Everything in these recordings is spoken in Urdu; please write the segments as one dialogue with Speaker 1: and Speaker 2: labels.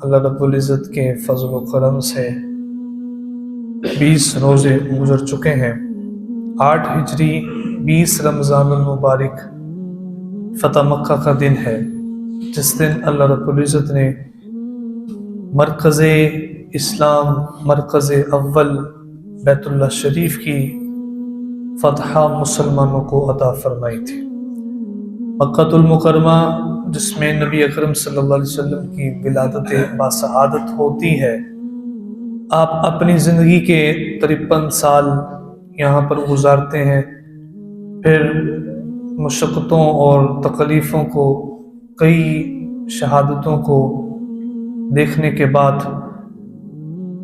Speaker 1: اللہ رب العزت کے فضل و کرم سے 20 روزے گزر چکے ہیں۔ 8 ہجری 20 رمضان المبارک فتح مکہ کا دن ہے، جس دن اللہ رب العزت نے مرکز اسلام، مرکز اول بیت اللہ شریف کی فتح مسلمانوں کو عطا فرمائی تھی۔ مکہ المکرمہ جس میں نبی اکرم صلی اللہ علیہ وسلم کی ولادت باسعادت ہوتی ہے، آپ اپنی زندگی کے 53 سال یہاں پر گزارتے ہیں، پھر مشقتوں اور تکلیفوں کو، کئی شہادتوں کو دیکھنے کے بعد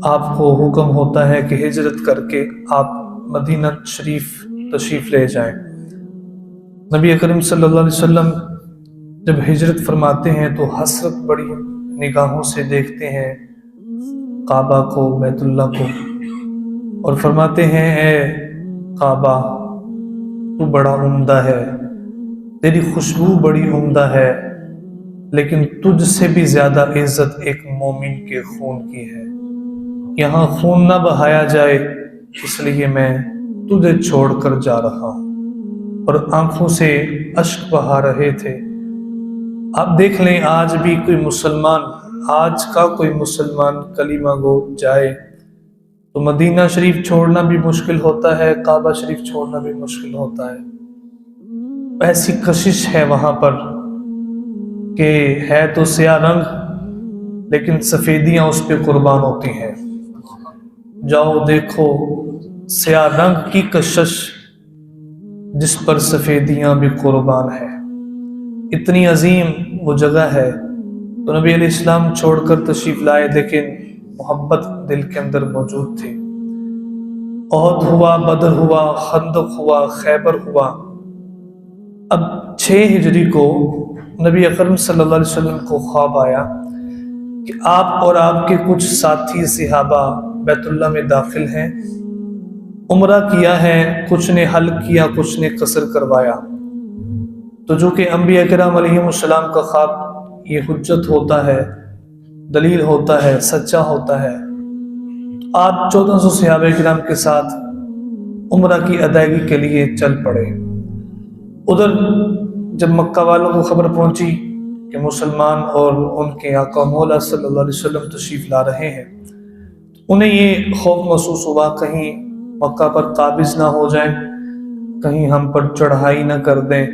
Speaker 1: آپ کو حکم ہوتا ہے کہ ہجرت کر کے آپ مدینہ شریف تشریف لے جائیں۔ نبی اکرم صلی اللہ علیہ وسلم جب ہجرت فرماتے ہیں تو حسرت بڑی نگاہوں سے دیکھتے ہیں کعبہ کو، بیت اللہ کو، اور فرماتے ہیں اے کعبہ تو بڑا عمدہ ہے، تیری خوشبو بڑی عمدہ ہے، لیکن تجھ سے بھی زیادہ عزت ایک مومن کے خون کی ہے، یہاں خون نہ بہایا جائے، اس لیے میں تجھے چھوڑ کر جا رہا ہوں۔ اور آنکھوں سے اشک بہا رہے تھے۔ آپ دیکھ لیں آج بھی کوئی مسلمان، آج کا کوئی مسلمان کلمہ گو جائے تو مدینہ شریف چھوڑنا بھی مشکل ہوتا ہے، کعبہ شریف چھوڑنا بھی مشکل ہوتا ہے۔ ایسی کشش ہے وہاں پر کہ ہے تو سیاہ رنگ لیکن سفیدیاں اس پہ قربان ہوتی ہیں۔ جاؤ دیکھو سیاہ رنگ کی کشش جس پر سفیدیاں بھی قربان ہے، اتنی عظیم وہ جگہ ہے۔ تو نبی علیہ السلام چھوڑ کر تشریف لائے، لیکن محبت دل کے اندر موجود تھی۔ احد ہوا، بدر ہوا، خندق ہوا، خیبر ہوا۔ اب 6 ہجری کو نبی اکرم صلی اللہ علیہ وسلم کو خواب آیا کہ آپ اور آپ کے کچھ ساتھی صحابہ بیت اللہ میں داخل ہیں، عمرہ کیا ہے، کچھ نے حل کیا، کچھ نے قصر کروایا۔ تو جو کہ انبیاء کرام علیہ السلام کا خواب یہ حجت ہوتا ہے، دلیل ہوتا ہے، سچا ہوتا ہے۔ آپ 1400 صحابہ کرام کے ساتھ عمرہ کی ادائیگی کے لیے چل پڑے۔ ادھر جب مکہ والوں کو خبر پہنچی کہ مسلمان اور ان کے آقا مولا صلی اللہ علیہ وسلم تشریف لا رہے ہیں، انہیں یہ خوف محسوس ہوا کہیں مکہ پر قابض نہ ہو جائیں، کہیں ہم پر چڑھائی نہ کر دیں،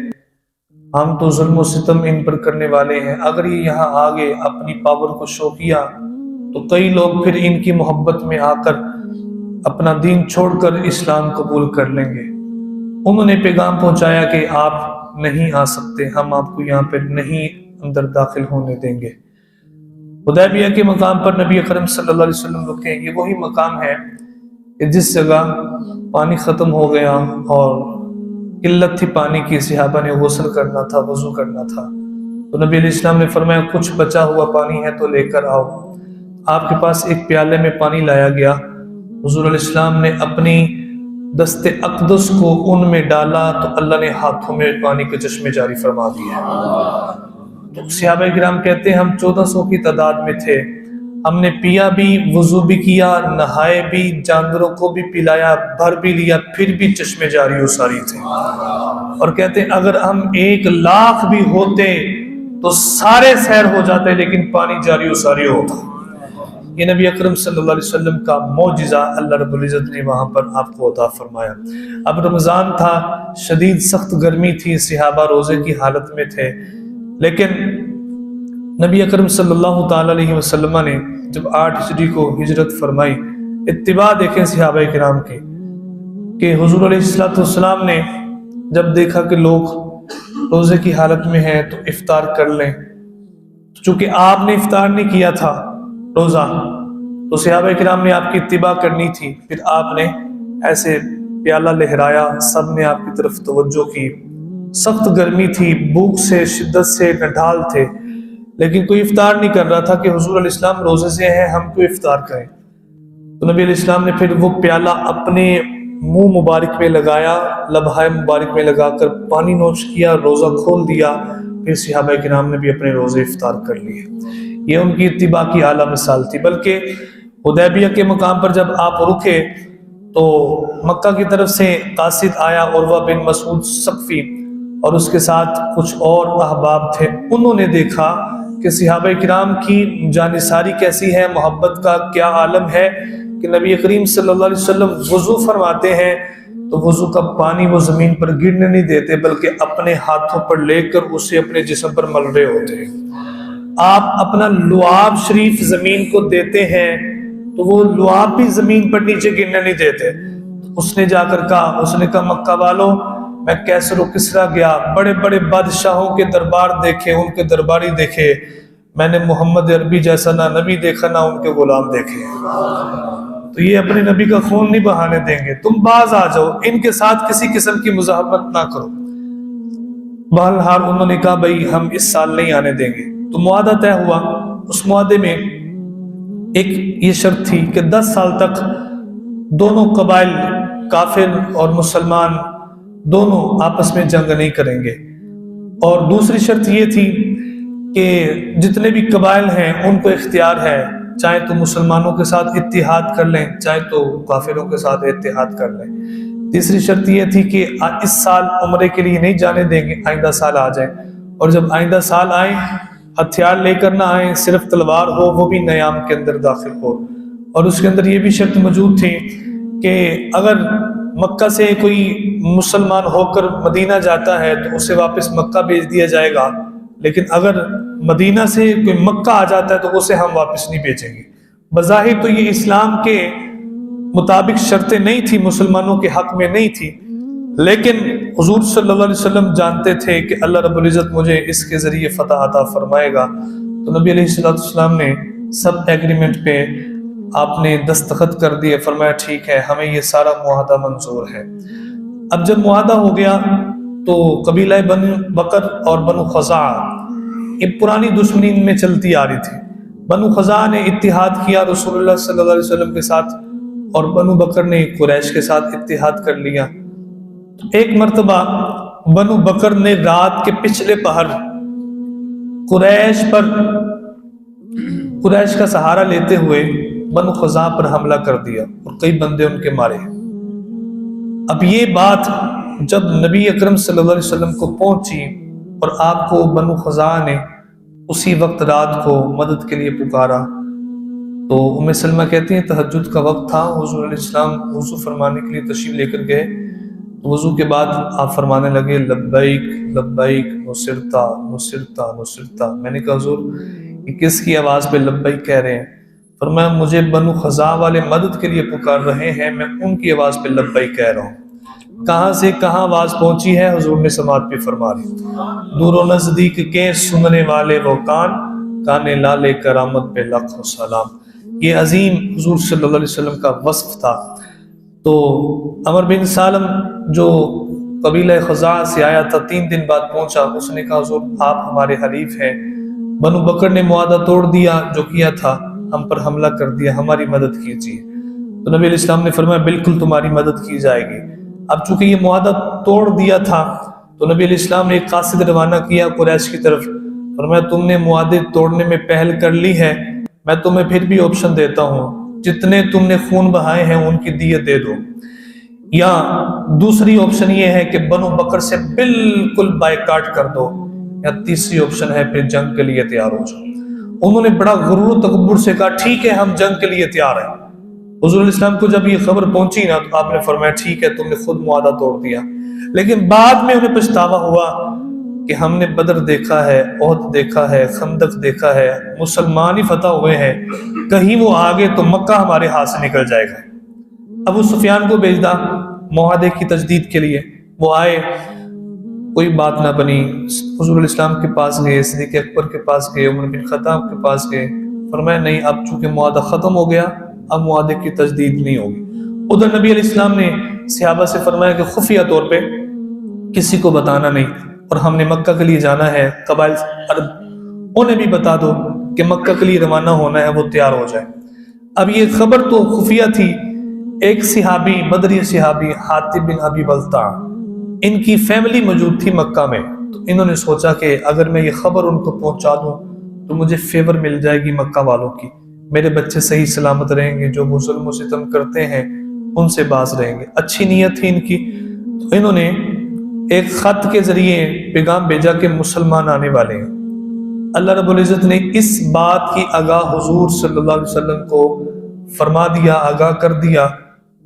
Speaker 1: ہم تو ظلم و ستم ان پر کرنے والے ہیں، اگر یہ یہاں آگے اپنی پاور کو شو کیا تو کئی لوگ پھر ان کی محبت میں آ کر اپنا دین چھوڑ کر اسلام قبول کر لیں گے۔ انہوں نے پیغام پہنچایا کہ آپ نہیں آ سکتے، ہم آپ کو یہاں پہ نہیں اندر داخل ہونے دیں گے۔ حدیبیہ کے مقام پر نبی اکرم صلی اللہ علیہ وسلم رکے۔ یہ وہی مقام ہے کہ جس جگہ پانی ختم ہو گیا اور قلت تھی پانی کی، صحابہ نے غسل کرنا تھا، وضو کرنا تھا، تو نبی علیہ السلام نے فرمایا کچھ بچا ہوا پانی ہے تو لے کر آؤ۔ آپ کے پاس ایک پیالے میں پانی لایا گیا، حضور علیہ السلام نے اپنی دست اقدس کو ان میں ڈالا تو اللہ نے ہاتھوں میں پانی کے چشمے جاری فرما دیے۔ تو صحابہ کرام کہتے ہیں ہم 1400 کی تعداد میں تھے، ہم نے پیا بھی، وضو بھی کیا، نہائے بھی، جانوروں کو بھی پلایا، بھر بھی لیا، پھر بھی چشمے جاری و ساری تھے۔ اور کہتے ہیں اگر ہم 1,00,000 بھی ہوتے تو سارے سیر ہو جاتے، لیکن پانی جاری و ساری ہوتا۔ یہ نبی اکرم صلی اللہ علیہ وسلم کا معجزہ اللہ رب العزت نے وہاں پر آپ کو عطا فرمایا۔ اب رمضان تھا، شدید سخت گرمی تھی، صحابہ روزے کی حالت میں تھے، لیکن نبی اکرم صلی اللہ تعالی علیہ وسلم نے جب 8 ہجری کو ہجرت فرمائی، اتباع دیکھیں صحابہ کرام کی کہ حضور علیہ السلام نے جب دیکھا کہ لوگ روزے کی حالت میں ہیں تو افطار کر لیں، چونکہ آپ نے افطار نہیں کیا تھا روزہ، تو صحابہ کرام نے آپ کی اتباع کرنی تھی، پھر آپ نے ایسے پیالہ لہرایا، سب نے آپ کی طرف توجہ کی۔ سخت گرمی تھی، بھوک سے شدت سے نڈھال تھے، لیکن کوئی افطار نہیں کر رہا تھا کہ حضور علیہ السلام روزے سے ہیں، ہم کوئی افطار کریں۔ تو نبی علیہ السلام نے پھر وہ پیالہ اپنے منہ مبارک میں لگایا، لبہائے مبارک میں لگا کر پانی نوش کیا، روزہ کھول دیا، پھر صحابہ کرام نے بھی اپنے روزے افطار کر لیے۔ یہ ان کی اتباع کی اعلیٰ مثال تھی۔ بلکہ حدیبیہ کے مقام پر جب آپ رکے تو مکہ کی طرف سے قاصد آیا، عروہ بن مسعود ثقفی، اور اس کے ساتھ کچھ اور احباب تھے۔ انہوں نے دیکھا کہ صحابہ کرام کی جانثاری کیسی ہے، محبت کا کیا عالم ہے کہ نبی کریم صلی اللہ علیہ وسلم وضو فرماتے ہیں تو وضو کا پانی وہ زمین پر گرنے نہیں دیتے، بلکہ اپنے ہاتھوں پر لے کر اسے اپنے جسم پر مل رہے ہوتے ہیں۔ آپ اپنا لعاب شریف زمین کو دیتے ہیں تو وہ لعاب بھی زمین پر نیچے گرنے نہیں دیتے۔ اس نے جا کر کہا، اس نے کہا مکہ والوں، میں کیسر و کسرا گیا، بڑے بڑے بادشاہوں کے دربار دیکھے، ان کے درباری دیکھے، میں نے محمد عربی جیسا نہ نبی دیکھا نہ ان کے غلام دیکھے، تو یہ اپنے نبی کا خون نہیں بہانے دیں گے، تم باز آ جاؤ، ان کے ساتھ کسی قسم کی مزاحمت نہ کرو۔ بہرحال انہوں نے کہا بھائی ہم اس سال نہیں آنے دیں گے، تو معاہدہ طے ہوا۔ اس معاہدے میں ایک یہ شرط تھی کہ 10 سال تک دونوں قبائل کافر اور مسلمان دونوں آپس میں جنگ نہیں کریں گے، اور دوسری شرط یہ تھی کہ جتنے بھی قبائل ہیں ان کو اختیار ہے، چاہے تو مسلمانوں کے ساتھ اتحاد کر لیں، چاہے تو کافروں کے ساتھ اتحاد کر لیں۔ تیسری شرط یہ تھی کہ اس سال عمرے کے لیے نہیں جانے دیں گے، آئندہ سال آ جائیں، اور جب آئندہ سال آئیں ہتھیار لے کر نہ آئیں، صرف تلوار ہو، وہ بھی نیام کے اندر داخل ہو۔ اور اس کے اندر یہ بھی شرط موجود تھی کہ اگر مکہ سے کوئی مسلمان ہو کر مدینہ جاتا ہے تو اسے واپس مکہ بھیج دیا جائے گا، لیکن اگر مدینہ سے کوئی مکہ آ جاتا ہے تو اسے ہم واپس نہیں بھیجیں گے۔ بظاہر تو یہ اسلام کے مطابق شرطیں نہیں تھی، مسلمانوں کے حق میں نہیں تھی، لیکن حضور صلی اللہ علیہ وسلم جانتے تھے کہ اللہ رب العزت مجھے اس کے ذریعے فتح عطا فرمائے گا، تو نبی علیہ السلام نے سب ایگریمنٹ پہ آپ نے دستخط کر دیے، فرمایا ٹھیک ہے ہمیں یہ سارا معاہدہ منظور ہے۔ اب جب معاہدہ ہو گیا تو قبیلہ بنو بکر اور بنو خزاعہ یہ پرانی دشمنی میں چلتی آ رہی تھی۔ بنو خزاعہ نے اتحاد کیا رسول اللہ صلی اللہ علیہ وسلم کے ساتھ، اور بنو بکر نے قریش کے ساتھ اتحاد کر لیا۔ ایک مرتبہ بنو بکر نے رات کے پچھلے پہر قریش کا سہارا لیتے ہوئے بنو خزاعہ پر حملہ کر دیا اور کئی بندے ان کے مارے۔ اب یہ بات جب نبی اکرم صلی اللہ علیہ وسلم کو پہنچی اور آپ کو بنو خزاعہ نے اسی وقت رات کو مدد کے لیے پکارا، تو ام سلمہ کہتی ہیں تہجد کا وقت تھا، حضور علیہ السلام وضو فرمانے کے لیے تشریف لے کر گئے، تو وضو کے بعد آپ فرمانے لگے لبیک لبیک نصرتا نصرتا نصرتا۔ میں نے کہا حضور یہ کس کی آواز پہ لبیک کہہ رہے ہیں؟ فرمایا مجھے بنو خزاعہ والے مدد کے لیے پکار رہے ہیں، میں ان کی آواز پہ لبیک کہہ رہا ہوں۔ کہاں سے کہاں آواز پہنچی ہے، حضور نے سماعت پہ فرما رہی، دور و نزدیک کے سننے والے وہ کانے لالے کرامت پہ لاکھوں سلام۔ یہ عظیم حضور صلی اللہ علیہ وسلم کا وصف تھا۔ تو عمر بن سالم جو قبیلہ خزاعہ سے آیا تھا 3 دن بعد پہنچا، اس نے کہا حضور آپ ہمارے حلیف ہیں، بنو بکر نے معاہدہ توڑ دیا جو کیا تھا، ہم پر حملہ کر دیا، ہماری مدد کیجیے۔ تو نبی علیہ السلام نے فرمایا بالکل تمہاری مدد کی جائے گی۔ اب چونکہ یہ معاہدہ توڑ دیا تھا تو نبی علیہ السلام نے ایک قاصد روانہ کیا قریش کی طرف، فرمایا تم نے معاہدے توڑنے میں پہل کر لی ہے، میں تمہیں پھر بھی آپشن دیتا ہوں، جتنے تم نے خون بہائے ہیں ان کی دیت دے دو، یا دوسری آپشن یہ ہے کہ بنو بکر سے بالکل بائیکاٹ کر دو، یا تیسری آپشن ہے پھر جنگ کے لیے تیار ہو جاؤ۔ انہوں نے بڑا غرور و تکبر سے کہا ٹھیک ہے ہم جنگ کے لیے تیار ہیں۔ حضور علیہ السلام کو جب یہ خبر پہنچی نا تو آپ نے فرمایا ٹھیک ہے تم نے خود معاہدہ توڑ دیا، لیکن بعد میں انہیں پچھتاوا ہوا کہ ہم نے بدر دیکھا ہے، احد دیکھا ہے، خندق دیکھا ہے، مسلمان ہی فتح ہوئے ہیں، کہیں وہ آگے تو مکہ ہمارے ہاتھ سے نکل جائے گا۔ ابو سفیان کو بھیجا معاہدے کی تجدید کے لیے، وہ آئے، کوئی بات نہ بنی، حضور علیہ السلام کے پاس گئے، صدیق اکبر کے پاس گئے، عمر بن خطاب کے پاس گئے، فرمایا نہیں اب چونکہ معاہدہ ختم ہو گیا اب معاہدے کی تجدید نہیں ہوگی۔ ادھر نبی علیہ السلام نے صحابہ سے فرمایا کہ خفیہ طور پہ کسی کو بتانا نہیں، اور ہم نے مکہ کے لیے جانا ہے، قبائل عرب انہیں بھی بتا دو کہ مکہ کے لیے روانہ ہونا ہے، وہ تیار ہو جائے۔ اب یہ خبر تو خفیہ تھی، ایک صحابی بدری صحابی حاتب بن ابی بلتع ان کی فیملی موجود تھی مکہ میں، تو انہوں نے سوچا کہ اگر میں یہ خبر ان کو پہنچا دوں تو مجھے فیور مل جائے گی مکہ والوں کی، میرے بچے صحیح سلامت رہیں گے، جو وہ ظلم و ستم کرتے ہیں ان سے باز رہیں گے۔ اچھی نیت تھی ان کی، تو انہوں نے ایک خط کے ذریعے پیغام بھیجا کہ مسلمان آنے والے ہیں۔ اللہ رب العزت نے اس بات کی آگاہ حضور صلی اللہ علیہ وسلم کو فرما دیا، آگاہ کر دیا،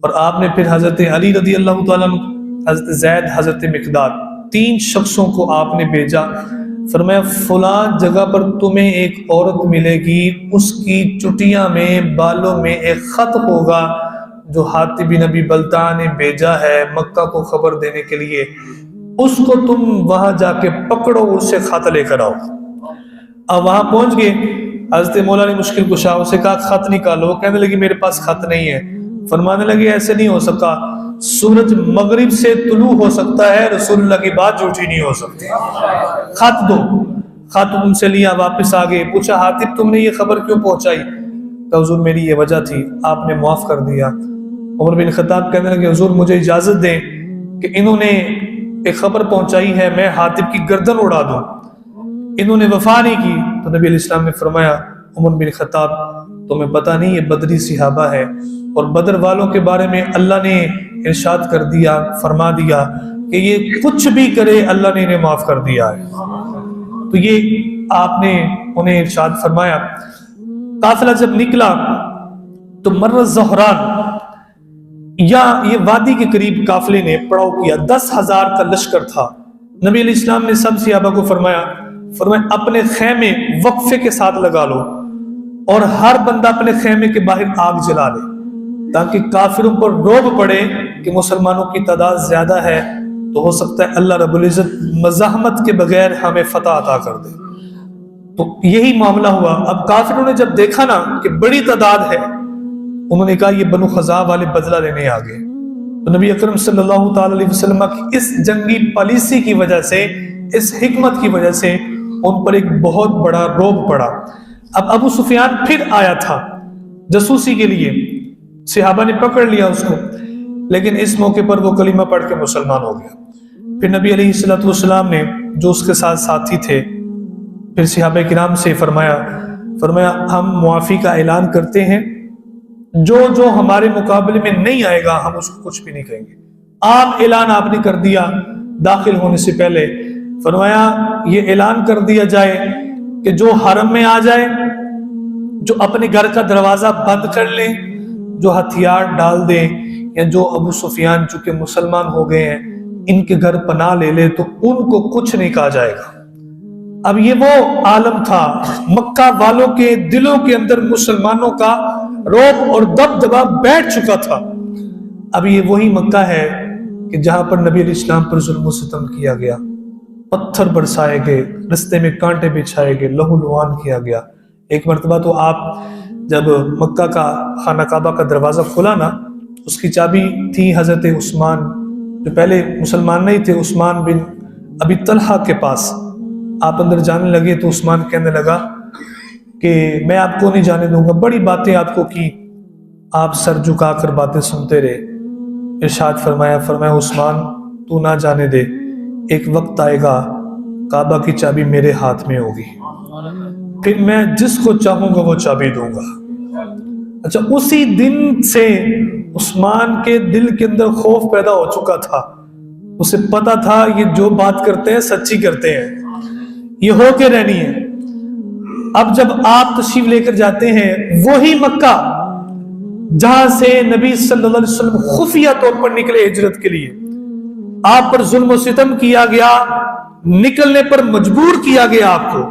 Speaker 1: اور آپ نے پھر حضرت علی رضی اللہ تعالیٰ عنہ، حضرت زید، حضرت مقداد، 3 شخصوں کو آپ نے بھیجا۔ فرمایا فلاں جگہ پر تمہیں ایک عورت ملے گی، اس کی چٹیاں میں، بالوں میں ایک خط ہوگا جو حاتب بن ابی بلتع نے بھیجا ہے مکہ کو خبر دینے کے لیے، اس کو تم وہاں جا کے پکڑو، اس سے خط لے کر آؤ۔ اب وہاں پہنچ گئے، حضرت مولا نے مشکل کشا سے کہا خط نکالو، وہ کہنے لگی میرے پاس خط نہیں ہے۔ فرمانے لگے ایسے نہیں ہو سکا، سورج مغرب سے طلوع ہو سکتا ہے، رسول اللہ کی بات جھوٹی نہیں ہو سکتی، خط دو۔ خط ان سے لیا، واپس آگئے، پوچھا حاتب تم نے یہ خبر کیوں پہنچائی؟ کہ حضور میری یہ وجہ تھی، آپ نے معاف کر دیا۔ عمر بن خطاب کہنے لگے حضور مجھے اجازت دیں کہ انہوں نے ایک خبر پہنچائی ہے، میں حاتب کی گردن اڑا دوں، انہوں نے وفا نہیں کی۔ تو نبی علیہ السلام نے فرمایا عمر بن خطاب تمہیں پتہ نہیں یہ بدری صحابہ ہے، اور بدر والوں کے بارے میں اللہ نے ارشاد کر دیا، فرما دیا کہ یہ کچھ بھی کرے اللہ نے انہیں معاف کر دیا ہے۔ تو یہ آپ نے انہیں ارشاد فرمایا۔ قافلہ جب نکلا تو مر زہران، یا یہ وادی کے قریب قافلے نے پڑاؤ کیا، 10,000 کا لشکر تھا۔ نبی علیہ السلام نے سب صحابہ کو فرمایا اپنے خیمے وقفے کے ساتھ لگا لو، اور ہر بندہ اپنے خیمے کے باہر آگ جلا لے، تاکہ کافروں پر رعب پڑے کہ مسلمانوں کی تعداد زیادہ ہے، تو ہو سکتا ہے اللہ رب العزت مزاحمت کے بغیر ہمیں فتح عطا کر دے۔ تو یہی معاملہ ہوا۔ اب کافروں نے جب دیکھا نا کہ بڑی تعداد ہے، انہوں نے کہا یہ بنو خزاعہ والے بدلہ لینے آ گئے۔ تو نبی اکرم صلی اللہ تعالی علیہ وسلم کی اس جنگی پالیسی کی وجہ سے، اس حکمت کی وجہ سے ان پر ایک بہت بڑا رعب پڑا۔ اب ابو سفیان پھر آیا تھا جاسوسی کے لیے، صحابہ نے پکڑ لیا اس کو، لیکن اس موقع پر وہ کلمہ پڑھ کے مسلمان ہو گیا۔ پھر نبی علیہ الصلوۃ والسلام نے جو اس کے ساتھ ساتھی تھے، پھر صحابہ کرام سے فرمایا ہم معافی کا اعلان کرتے ہیں، جو ہمارے مقابلے میں نہیں آئے گا ہم اس کو کچھ بھی نہیں کہیں گے۔ عام اعلان آپ نے کر دیا داخل ہونے سے پہلے، فرمایا یہ اعلان کر دیا جائے کہ جو حرم میں آ جائے، جو اپنے گھر کا دروازہ بند کر لے، جو ہتھیار ڈال دے، یا جو ابو سفیان چونکہ مسلمان ہو گئے ہیں ان کے گھر پناہ لے لے، تو ان کو کچھ نہیں کہا جائے گا۔ اب یہ وہ عالم تھا، مکہ والوں کے دلوں کے اندر مسلمانوں کا رعب اور دبدبا بیٹھ چکا تھا۔ اب یہ وہی مکہ ہے کہ جہاں پر نبی علیہ السلام پر ظلم و ستم کیا گیا، پتھر برسائے گئے، رستے میں کانٹے بچھائے گئے، لہو لعان کیا گیا۔ ایک مرتبہ تو آپ جب مکہ کا خانہ کعبہ کا دروازہ کھلا نا، اس کی چابی تھی حضرت عثمان، جو پہلے مسلمان نہیں تھے، عثمان بن ابی طلحہ کے پاس۔ آپ اندر جانے لگے تو عثمان کہنے لگا کہ میں آپ کو نہیں جانے دوں گا، بڑی باتیں آپ کو کی، آپ سر جھکا کر باتیں سنتے رہے۔ ارشاد فرمایا عثمان تو نہ جانے دے، ایک وقت آئے گا کعبہ کی چابی میرے ہاتھ میں ہوگی، پھر میں جس کو چاہوں گا وہ چابی دوں گا۔ اچھا، اسی دن سے عثمان کے دل کے اندر خوف پیدا ہو چکا تھا، اسے پتا تھا یہ جو بات کرتے ہیں سچی کرتے ہیں، یہ ہو کے رہنی ہے۔ اب جب آپ تشریف لے کر جاتے ہیں وہی مکہ جہاں سے نبی صلی اللہ علیہ وسلم خفیہ طور پر نکلے ہجرت کے لیے، آپ پر ظلم و ستم کیا گیا، نکلنے پر مجبور کیا گیا آپ کو،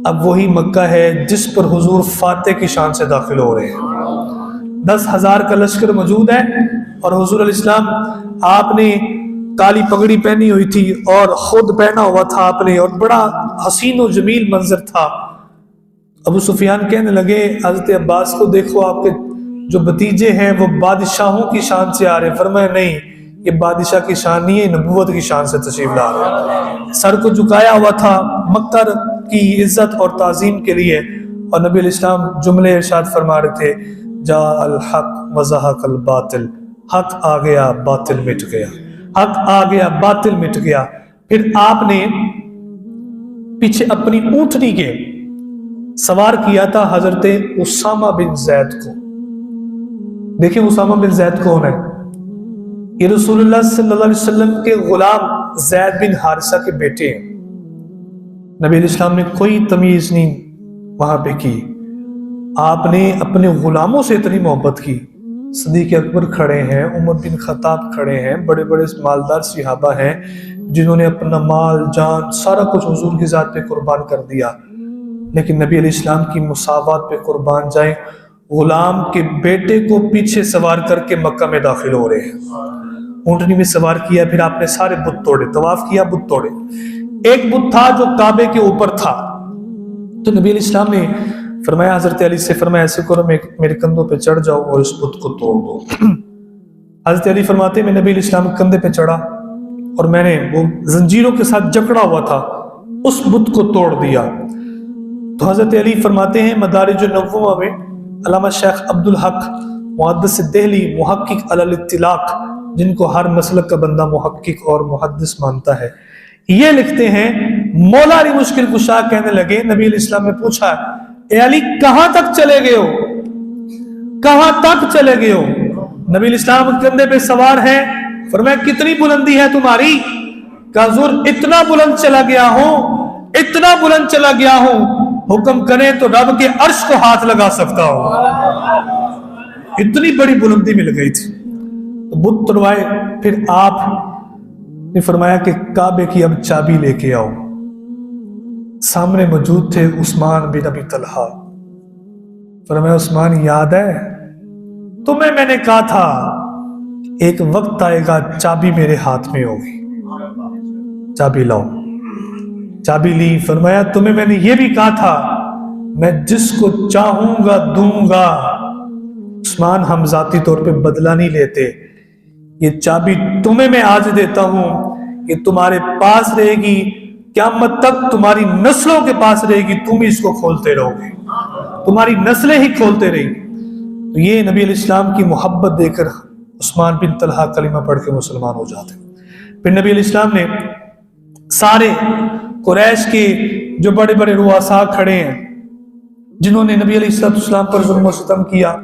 Speaker 1: اب وہی مکہ ہے جس پر حضور فاتح کی شان سے داخل ہو رہے ہیں۔ 10,000 کا لشکر موجود ہے، اور حضور علیہ السلام آپ نے کالی پگڑی پہنی ہوئی تھی اور خود پہنا ہوا تھا آپ نے، اور بڑا حسین و جمیل منظر تھا۔ ابو سفیان کہنے لگے حضرت عباس کو دیکھو، آپ کے جو بھتیجے ہیں وہ بادشاہوں کی شان سے آ رہے ہیں۔ فرمایا نہیں، یہ بادشاہ کی شان نہیں ہے، نبوت کی شان سے تشریف لا رہے ہیں۔ سر کو جھکایا ہوا تھا مکہ کی عزت اور تعظیم کے لیے، اور نبی علیہ السلام جملے ارشاد فرما رہے تھے جاء الحق وزہق الباطل، حق آ گیا باطل مٹ گیا، حق آ گیا باطل مٹ گیا۔ پھر آپ نے پیچھے اپنی اونٹنی کے سوار کیا تھا حضرت اسامہ بن زید کو. دیکھیں اسامہ بن زید کون ہے؟ یہ رسول اللہ صلی اللہ علیہ وسلم کے غلام زید بن حارثہ کے بیٹے ہیں. نبی علیہ السلام نے کوئی تمیز نہیں وہاں پہ کی. آپ نے اپنے غلاموں سے اتنی محبت کی. صدیق اکبر کھڑے ہیں، عمر بن خطاب کھڑے ہیں، بڑے بڑے مالدار صحابہ ہیں جنہوں نے اپنا مال جان سارا کچھ حضور کی ذات پہ قربان کر دیا، لیکن نبی علیہ السلام کی مساوات پہ قربان جائیں. غلام کے بیٹے کو پیچھے سوار کر کے مکہ میں داخل ہو رہے ہیں. اونٹنی میں سوار کیا، پھر آپ نے سارے بت توڑے، طواف کیا، بت توڑے. ایک بت تھا جو کعبے کے اوپر تھا، تو نبی علیہ السلام نے فرمایا حضرت علی سے، فرمایا ایسے کرو میرے کندھوں پہ چڑھ جاؤ اور اس بت کو توڑ دو. حضرت علی فرماتے ہیں میں نبی علیہ السلام کے کندھے پہ چڑھا اور میں نے وہ زنجیروں کے ساتھ جکڑا ہوا تھا اس بت کو توڑ دیا. تو حضرت علی فرماتے ہیں مدارج النبوہ میں علامہ شیخ عبد الحق محدث دہلی محقق علی الاطلاق، جن کو ہر مسلک کا بندہ محقق اور محدث مانتا ہے، یہ لکھتے ہیں مولا علی مشکل کشا کہنے لگے، نبی علیہ السلام نے پوچھا اے علی کہاں تک چلے گئے ہو، کہاں تک چلے گئے ہو؟ نبی علیہ السلام کندھے پہ سوار ہیں. فرمایا کتنی بلندی ہے تمہاری؟ کہا حضور اتنا بلند چلا گیا ہوں، اتنا بلند چلا گیا ہوں، حکم کرے تو رب کے عرش کو ہاتھ لگا سکتا ہوں. اتنی بڑی بلندی مل گئی تھی. تو بت توڑوائے. پھر آپ نے فرمایا کہ کعبے کی اب چابی لے کے آؤ. سامنے موجود تھے عثمان بن ابی طلحہ. فرمایا عثمان یاد ہے تمہیں میں نے کہا تھا ایک وقت آئے گا چابی میرے ہاتھ میں ہوگی، چابی لاؤ. چابی لی. فرمایا تمہیں میں نے یہ بھی کہا تھا میں جس کو چاہوں گا دوں گا. عثمان ہم ذاتی طور پہ بدلہ نہیں لیتے، یہ چابی تمہیں میں آج دیتا ہوں، یہ تمہارے پاس رہے گی، قیامت تک تمہاری نسلوں کے پاس رہے گی، تم ہی اس کو کھولتے رہو گے، تمہاری نسلیں ہی کھولتے رہیں گی. تو یہ نبی علیہ السلام کی محبت دے کر عثمان بن طلحہ کلمہ پڑھ کے مسلمان ہو جاتے. پھر نبی علیہ السلام نے سارے قریش کے جو بڑے بڑے رؤساء کھڑے ہیں جنہوں نے نبی علیہ السلام پر ظلم و ستم کیا،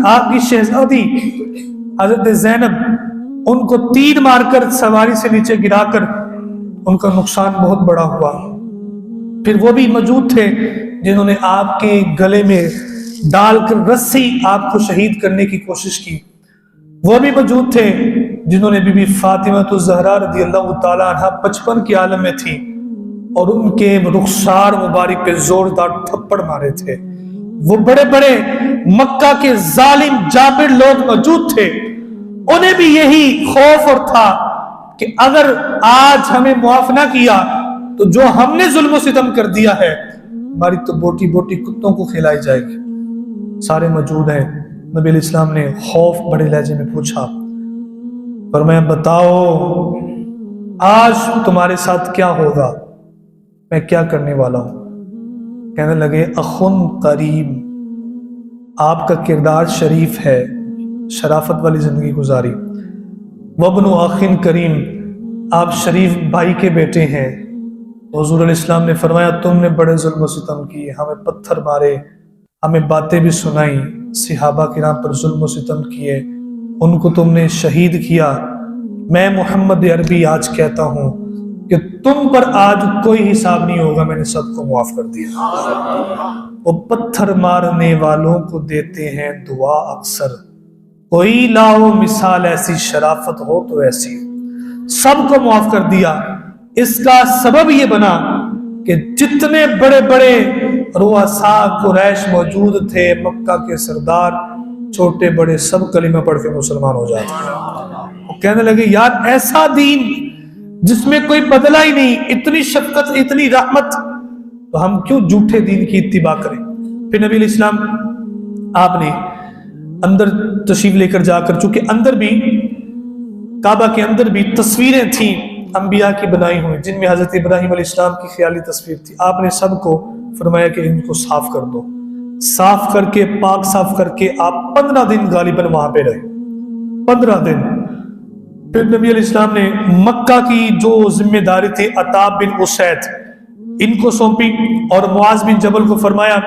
Speaker 1: آپ کی شہزادی حضرت زینب ان کو تیر مار کر سواری سے نیچے گرا کر ان کا نقصان بہت بڑا ہوا. پھر وہ بھی موجود تھے جنہوں نے آپ کے گلے میں ڈال کر رسی آپ کو شہید کرنے کی کوشش کی. وہ بھی موجود تھے جنہوں نے بی بی فاطمہ الزہرا رضی اللہ تعالی عنہ 55 کے عالم میں تھی اور ان کے رخسار مبارک پہ زوردار تھپڑ مارے تھے. وہ بڑے بڑے مکہ کے ظالم جابر لوگ موجود تھے، انہیں بھی یہی خوف اور تھا کہ اگر آج ہمیں معاف نہ کیا تو جو ہم نے ظلم و ستم کر دیا ہے ہماری تو بوٹی بوٹی کتوں کو کھلائی جائے گی. سارے موجود ہیں. نبی علیہ السلام نے خوف بڑے لہجے میں پوچھا. فرمایا بتاؤ آج تمہارے ساتھ کیا ہوگا، میں کیا کرنے والا ہوں؟ کہنے لگے اخن قریب، آپ کا کردار شریف ہے، شرافت والی زندگی گزاری. وابن اخن کریم، آپ شریف بھائی کے بیٹے ہیں. حضور علیہ السلام نے فرمایا تم نے بڑے ظلم و ستم کیے، ہمیں پتھر مارے، ہمیں باتیں بھی سنائیں، صحابہ کرام پر ظلم و ستم کیے، ان کو تم نے شہید کیا. میں محمد عربی آج کہتا ہوں کہ تم پر آج کوئی حساب نہیں ہوگا، میں نے سب کو معاف کر دیا. وہ پتھر مارنے والوں کو دیتے ہیں دعا اکثر، کوئی لاؤ مثال ایسی، شرافت ہو تو ایسی. سب کو معاف کر دیا. اس کا سبب یہ بنا کہ جتنے بڑے بڑے رؤساء قریش موجود تھے، مکہ کے سردار چھوٹے بڑے سب کلمہ پڑھ کے مسلمان ہو جاتے ہیں. وہ کہنے لگے یار ایسا دین جس میں کوئی بدلہ ہی نہیں، اتنی شفقت، اتنی رحمت، تو ہم کیوں جھوٹے دین کی اتباع کریں؟ پھر نبی علیہ السلام آپ نے اندر تشریف لے کر جا کر، چونکہ اندر بھی کعبہ کے اندر بھی تصویریں تھیں انبیاء کی بنائی ہوئی جن میں حضرت ابراہیم علیہ السلام کی خیالی تصویر تھی. آپ نے سب کو فرمایا کہ ان کو صاف کر دو. صاف کر کے پاک صاف کر کے آپ 15 دن غالباً وہاں پہ رہے. 15 دن. پھر نبی علیہ السلام نے مکہ کی جو ذمہ داری تھی عطا بن اسید ان کو سونپی اور معاذ بن جبل کو فرمایا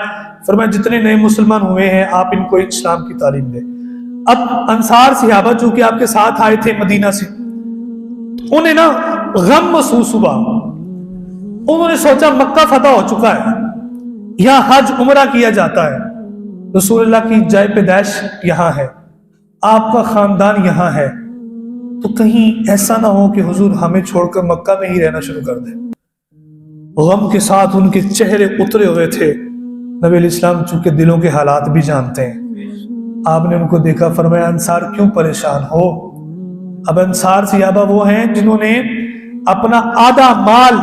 Speaker 1: جتنے نئے مسلمان ہوئے ہیں آپ ان کو اسلام کی تعلیم دیں۔ اب انصار صحابہ چونکہ آپ کے ساتھ آئے تھے مدینہ سے، انہیں نا غم محسوس ہوا، انہوں نے سوچا مکہ فتح ہو چکا ہے، یہاں حج عمرہ کیا جاتا ہے، رسول اللہ کی جائے پیدائش یہاں ہے، آپ کا خاندان یہاں ہے، تو کہیں ایسا نہ ہو کہ حضور ہمیں چھوڑ کر مکہ میں ہی رہنا شروع کر دیں۔ غم کے ساتھ ان کے چہرے اترے ہوئے تھے۔ نبی علیہ السلام چونکہ دلوں کے حالات بھی جانتے ہیں، آپ نے ان کو دیکھا، فرمایا انصار کیوں پریشان ہو؟ اب انصار صحابہ وہ ہیں جنہوں نے اپنا آدھا مال،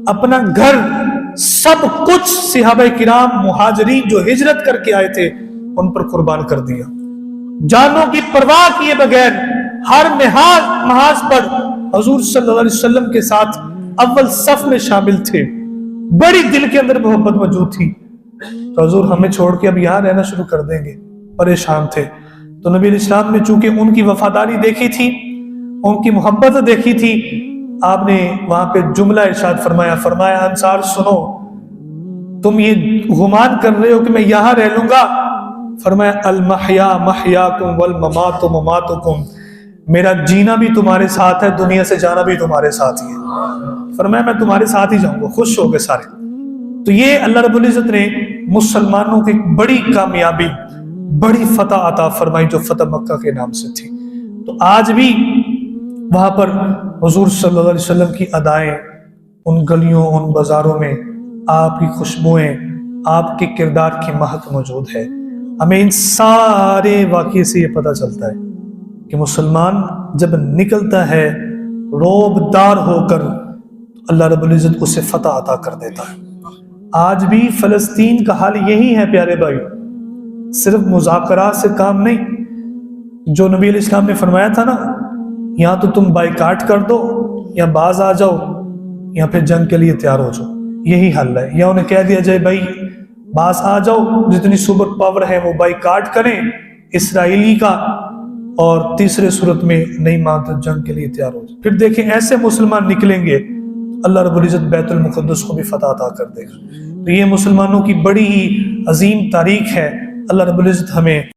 Speaker 1: اپنا گھر، سب کچھ صحابہ کرام مہاجرین جو ہجرت کر کے آئے تھے ان پر قربان کر دیا، جانوں کی پرواہ کیے بغیر ہر محاذ پر حضور صلی اللہ علیہ وسلم کے ساتھ اول صف میں شامل تھے، بڑی دل کے اندر محبت موجود تھی۔ تو حضور ہمیں چھوڑ کے اب یہاں رہنا شروع کر دیں گے، پریشان تھے۔ تو نبی علیہ السلام نے چونکہ ان کی وفاداری دیکھی تھی، ان کی محبت دیکھی تھی، آپ نے وہاں پہ جملہ ارشاد فرمایا انصار سنو، تم یہ گمان کر رہے ہو کہ میں یہاں رہ لوں گا؟ فرمایا المحیا محیاکم والممات مماتکم، میرا جینا بھی تمہارے ساتھ ہے، دنیا سے جانا بھی تمہارے ساتھ ہی ہے۔ فرمایا میں تمہارے ساتھ ہی جاؤں گا، خوش ہو گئے سارے۔ تو یہ اللہ رب العزت نے مسلمانوں کی بڑی کامیابی، بڑی فتح عطا فرمائی جو فتح مکہ کے نام سے تھی۔ تو آج بھی وہاں پر حضور صلی اللہ علیہ وسلم کی ادائیں، ان گلیوں، ان بازاروں میں آپ کی خوشبوئیں، آپ کے کردار کی مہک موجود ہے۔ ہمیں ان سارے واقعے سے یہ پتہ چلتا ہے کہ مسلمان جب نکلتا ہے روب دار ہو کر، اللہ رب العزت اسے فتح عطا کر دیتا ہے۔ آج بھی فلسطین کا حال یہی ہے پیارے بھائی، صرف مذاکرات سے کام نہیں۔ جو نبی علیہ السلام نے فرمایا تھا نا، یا تو تم بائیکاٹ کر دو، یا باز آ جاؤ، یا پھر جنگ کے لیے تیار ہو جاؤ، یہی حل ہے۔ یا انہیں کہہ دیا جائے بھائی باز آ جاؤ، جتنی سپر پاور ہے وہ بائیکاٹ کریں اسرائیلی کا، اور تیسرے صورت میں نہیں مانتے جنگ کے لیے تیار ہو جائے۔ پھر دیکھیں ایسے مسلمان نکلیں گے، اللہ رب العزت بیت المقدس کو بھی فتح عطا کر دے گا۔ تو یہ مسلمانوں کی بڑی ہی عظیم تاریخ ہے۔ اللہ رب العزت ہمیں